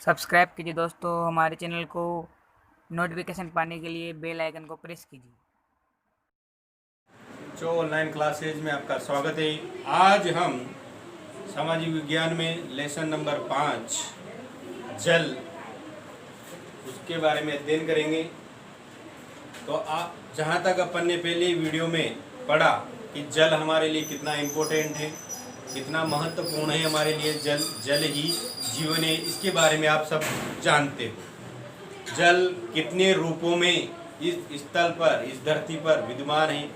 Subscribe कीजिए दोस्तों हमारे चैनल को। नोटिफिकेशन पाने के लिए बेल आइकन को प्रेस कीजिए। जो ऑनलाइन क्लासेज में आपका स्वागत है। आज हम सामाजिक विज्ञान में लेसन नंबर 5 जल उसके बारे में अध्ययन करेंगे। तो आप जहाँ तक अपन ने पहले वीडियो में पढ़ा कि जल हमारे लिए कितना इम्पोर्टेंट है, कितना महत्वपूर्ण है हमारे लिए, जल ही जीवन है, इसके बारे में आप सब जानते हो। जल कितने रूपों में इस स्थल पर, इस धरती पर विद्यमान है,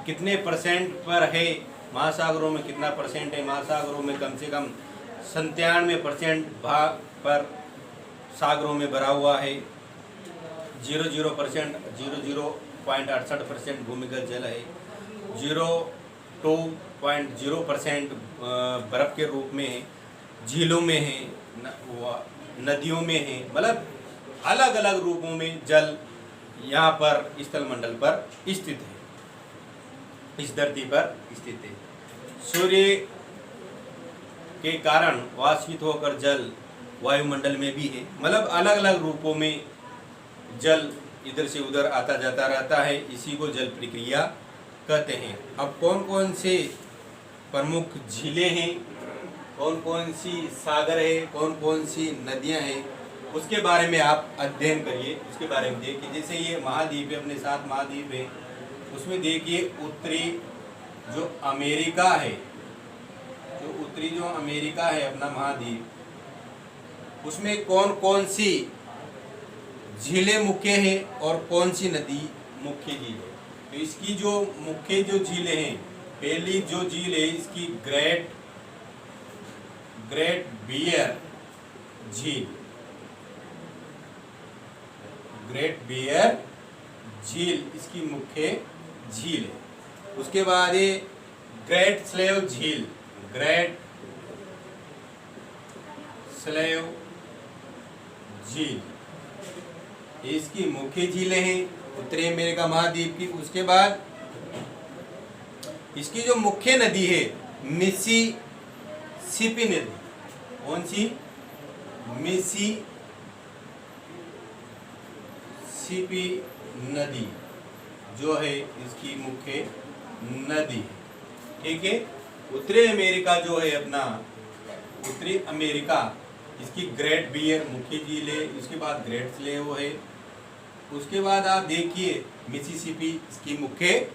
कितने परसेंट पर है, महासागरों में कितना परसेंट है, महासागरों में कम से कम 97% भाग पर सागरों में भरा हुआ है, 0.68% भूमिगत जल है, 0.0% बर्फ के रूप में है, झीलों में है, नदियों में है, मतलब अलग अलग रूपों में जल यहाँ पर स्थल मंडल पर स्थित है, इस धरती पर स्थित है। सूर्य के कारण वाष्पित होकर जल वायुमंडल में भी है, मतलब अलग अलग रूपों में जल इधर से उधर आता जाता रहता है, इसी को जल प्रक्रिया कहते हैं। अब कौन कौन से प्रमुख झीलें हैं, कौन कौन सी सागर है, कौन कौन सी नदियां हैं, उसके बारे में आप अध्ययन करिए, उसके बारे में देखिए। जैसे ये महाद्वीप है, अपने 7 महाद्वीप है, उसमें देखिए उत्तरी जो अमेरिका है, जो अमेरिका है अपना महाद्वीप, उसमें कौन कौन सी झीलें मुख्य हैं और कौन सी नदी मुख्य झील है। तो इसकी जो मुख्य जो झीलें हैं, पहली जो झील है इसकी ग्रेट बियर झील, ग्रेट बियर झील इसकी मुख्य झील है। उसके बाद ये ग्रेट स्लेव झील, ग्रेट स्लेव झील इसकी मुख्य झीलें हैं उत्तरी अमेरिका महाद्वीप की। उसके बाद इसकी जो मुख्य नदी है मिसिसिपी नदी, कौन सी? मिसिसिपी नदी जो है इसकी मुख्य नदी है, ठीक है। उत्तरी अमेरिका जो है अपना, उत्तरी अमेरिका, इसकी ग्रेट बियर मुख्य झील है। उसके बाद ग्रेट स्लेव है। उसके बाद आप देखिए मिसिसिपी इसकी मुख्य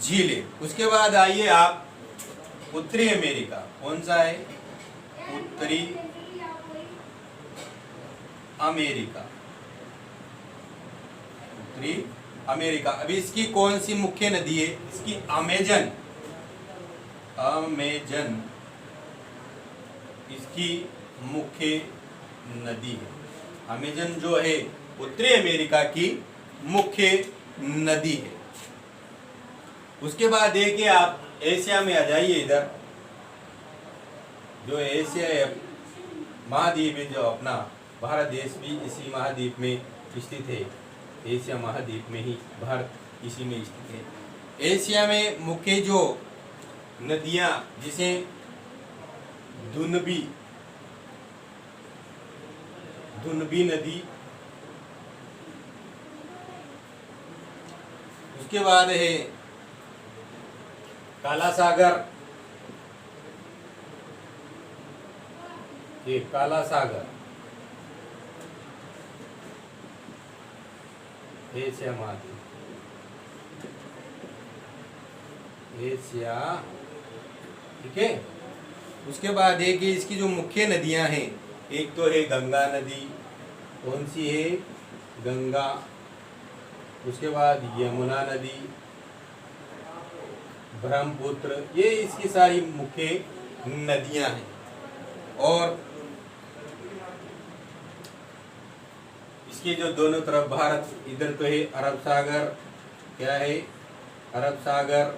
झील है। उसके बाद आइए आप उत्तरी अमेरिका, कौन सा है? उत्तरी अमेरिका, उत्तरी अमेरिका। अभी इसकी कौन सी मुख्य नदी है? इसकी अमेजन इसकी मुख्य नदी है। अमेजन जो है उत्तरी अमेरिका की मुख्य नदी है। उसके बाद देखिए आप एशिया में आ जाइए। इधर जो एशिया है महाद्वीप है, जो अपना भारत देश भी इसी महाद्वीप में स्थित है, एशिया महाद्वीप में ही भारत इसी में स्थित है। एशिया में मुख्य जो नदियां, जिसे दुनबी नदी, उसके बाद है काला सागर, ये काला सागर एशिया महाद्वीप, एशिया, ठीक है। उसके बाद देखिए इसकी जो मुख्य नदियां हैं, एक तो है गंगा नदी, कौन सी है? गंगा। उसके बाद यमुना नदी, ब्रह्मपुत्र, ये इसकी सारी मुख्य नदियां हैं। और इसके जो दोनों तरफ भारत, इधर तो है अरब सागर, क्या है? अरब सागर।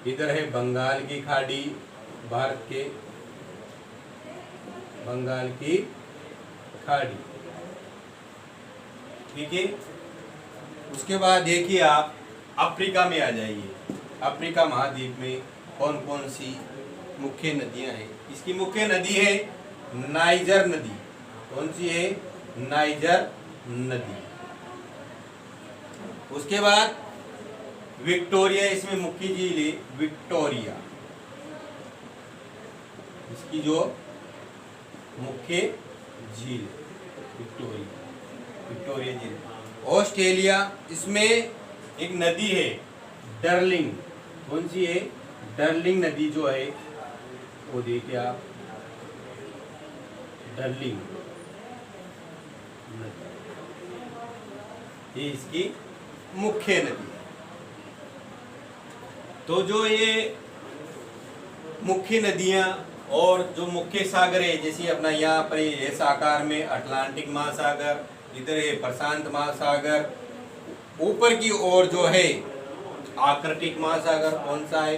इधर है बंगाल की खाड़ी, भारत के बंगाल की खाड़ी, ठीक है। उसके बाद देखिए आप अफ्रीका में आ जाइए। अफ्रीका महाद्वीप में कौन कौन सी मुख्य नदियां हैं? इसकी मुख्य नदी है नाइजर नदी। कौन सी है? नाइजर नदी। उसके बाद विक्टोरिया, इसमें मुख्य झील है विक्टोरिया, इसकी जो मुख्य झील विक्टोरिया, विक्टोरिया झील। ऑस्ट्रेलिया, इसमें एक नदी है डर्लिंग। कौन सी है? डर्लिंग नदी जो है वो देखिए आप, डर्लिंग नदी, ये इसकी मुख्य नदी है। तो जो ये मुख्य नदियां और जो मुख्य सागर है, जैसे अपना यहाँ पर इस आकार में अटलांटिक महासागर, इधर है प्रशांत महासागर, ऊपर की ओर जो है आर्कटिक महासागर। कौन सा है?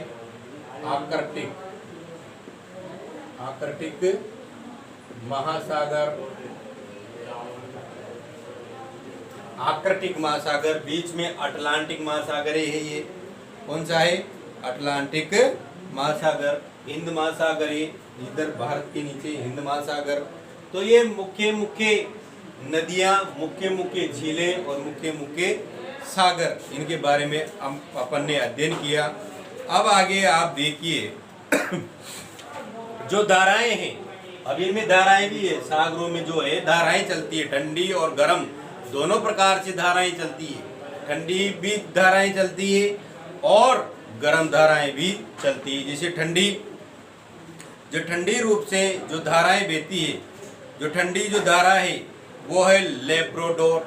आर्कटिक, आर्कटिक महासागर, आर्कटिक महासागर। बीच में अटलांटिक महासागर है ये। कौन सा है? अटलांटिक महासागर। हिंद महासागर है इधर भारत के नीचे, हिंद महासागर। तो ये मुख्य मुख्य नदियां, मुख्य मुख्य झीलें और मुख्य मुख्य सागर, इनके बारे में हम अपन ने अध्ययन किया। अब आगे आप देखिए जो धाराएं हैं, अब इनमें धाराएं भी है, सागरों में जो है धाराएं चलती है, ठंडी और गर्म दोनों प्रकार से धाराएं चलती है। ठंडी भी धाराएं चलती है और गर्म धाराएं भी चलती है। जैसे ठंडी, जो ठंडी रूप से जो धाराएं बहती है, जो ठंडी जो धारा है वो है लेब्राडोर।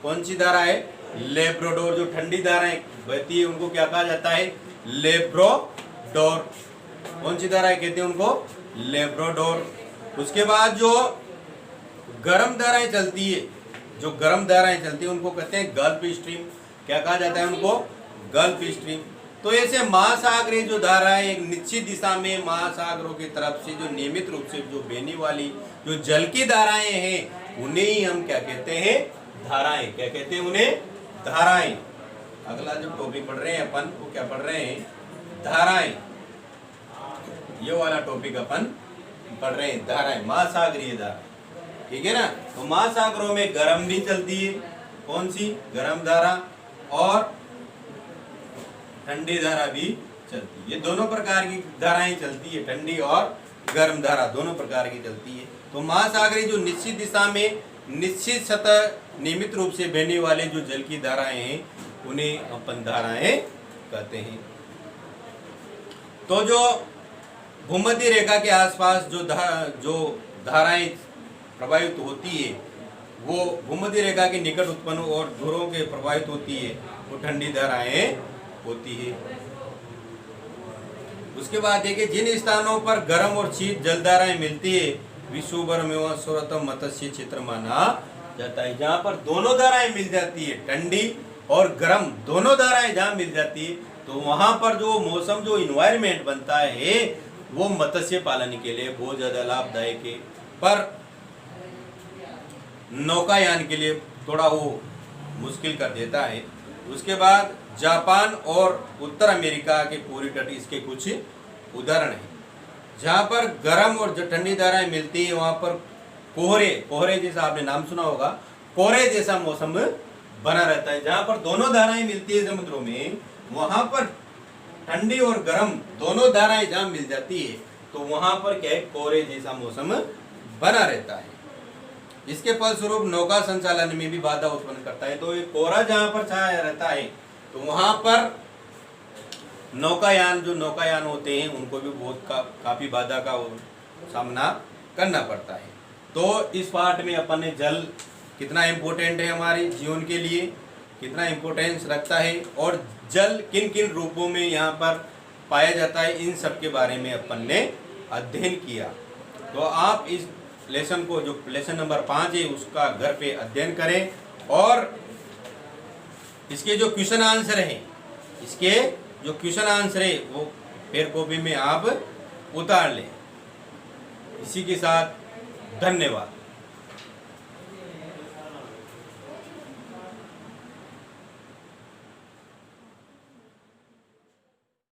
कौन सी धारा है? लेब्राडोर। जो ठंडी धाराएं बहती है उनको क्या कहा जाता है? लेब्राडोर। कौन सी धाराएं कहते हैं उनको? लेब्राडोर। उसके बाद जो गर्म धाराएं चलती है, जो गर्म धाराएं चलती है उनको कहते हैं गल्फ स्ट्रीम। क्या कहा जाता है उनको? Gulf stream. तो ऐसे महासागरीय जो धाराएं एक निश्चित दिशा में महासागरों की तरफ से जो नियमित रूप से जो बहने वाली जो जल की धाराएं हैं, उन्हें ही हम क्या कहते हैं? धाराएं। क्या कहते हैं उन्हें? धाराएं। अगला जो टॉपिक पढ़ रहे हैं अपन, वो क्या पढ़ रहे हैं? धाराएं। ये वाला टॉपिक अपन पढ़ रहे हैं, धाराएं, महासागरीय धारा। ठीक है ना? तो महासागरों में गर्म भी चलती है। कौन सी? गर्म धारा। और ठंडी धारा भी चलती है। ये दोनों प्रकार की धाराएं चलती है, ठंडी और गर्म धारा दोनों प्रकार की चलती है। तो महासागरीय जो निश्चित दिशा में निश्चित सतह नियमित रूप से बहने वाले जो जल की धाराएं हैं, उन्हें अपन धाराएं कहते हैं। तो जो भूमध्य रेखा के आसपास जो धाराएं प्रवाहित होती है, वो भूमध्य रेखा के निकट उत्पन्न और ध्रुवों के प्रवाहित होती है, वो ठंडी धाराएं होती है। उसके बाद देखिए, जिन स्थानों पर गर्म और शीत जलधाराएं मिलती है, विश्व भर में वह सर्वोत्तम मत्स्य क्षेत्र माना जाता है। जहाँ पर दोनों धाराएं मिल जाती है, ठंडी और गर्म दोनों धाराएं जहाँ मिल जाती है, तो वहां पर जो मौसम, जो इन्वायरमेंट बनता है, वो मत्स्य पालन के लिए बहुत ज्यादा लाभदायक है। पर नौकायान के लिए थोड़ा वो मुश्किल कर देता है। उसके बाद जापान और उत्तर अमेरिका के पूरी तट इसके कुछ उदाहरण हैं। जहाँ पर गर्म और जो ठंडी धाराएं मिलती है, वहाँ पर कोहरे जैसा आपने नाम सुना होगा, कोहरे जैसा मौसम बना रहता है। जहाँ पर दोनों धाराएं मिलती है समुद्रों में, वहाँ पर ठंडी और गर्म दोनों धाराएं जहाँ मिल जाती है, तो वहाँ पर क्या है? कोहरे जैसा मौसम बना रहता है। इसके फलस्वरूप नौका संचालन में भी बाधा उत्पन्न करता है। तो ये कोहरा जहाँ पर छाया रहता है, तो वहां पर नौकायान, जो नौकायान होते हैं, उनको भी बहुत काफी बाधा का सामना करना पड़ता है। तो इस पार्ट में अपन ने जल कितना इम्पोर्टेंट है हमारे जीवन के लिए, कितना इम्पोर्टेंस रखता है, और जल किन किन रूपों में यहाँ पर पाया जाता है, इन सब के बारे में अपन ने अध्ययन किया। तो आप इस लेसन को, जो लेसन नंबर 5 है, उसका घर पे अध्ययन करें, और इसके जो क्वेश्चन आंसर हैं, इसके जो क्वेश्चन आंसर है वो पेपर कॉपी में आप उतार लें। इसी के साथ धन्यवाद।